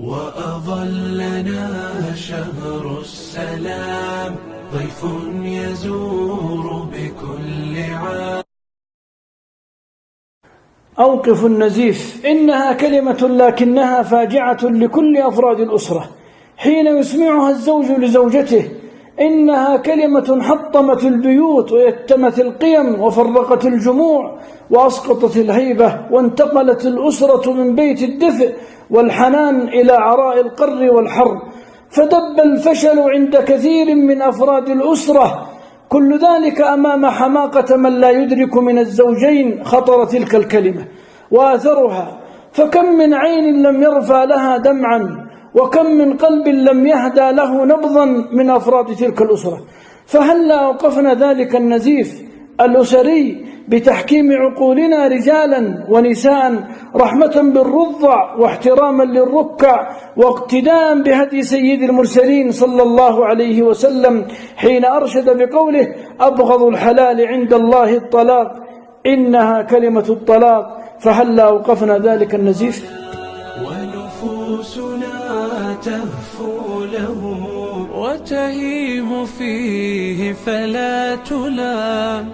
وأظلنا شهر السلام ضيف يزور بكل عام. أوقف النزيف، إنها كلمة لكنها فاجعة لكل أفراد الأسرة حين يسمعها الزوج لزوجته. إنها كلمة حطمت البيوت ويتمت القيم وفرقت الجموع وأسقطت الهيبة، وانتقلت الأسرة من بيت الدفء والحنان إلى عراء القر والحر، فدب الفشل عند كثير من أفراد الأسرة. كل ذلك أمام حماقة من لا يدرك من الزوجين خطر تلك الكلمة وآثرها. فكم من عين لم يرفع لها دمعا، وكم من قلب لم يهدى له نبضا من أفراد تلك الأسرة. فهلا أوقفنا ذلك النزيف الأسري بتحكيم عقولنا رجالا ونساء، رحمة بالرضع واحتراما للركع، واقتداء بهدي سيد المرسلين صلى الله عليه وسلم حين أرشد بقوله: أبغض الحلال عند الله الطلاق، إنها كلمة الطلاق. فهلا أوقفنا ذلك النزيف. ونفوسنا تهفو له وتهيم فيه فلا تلام.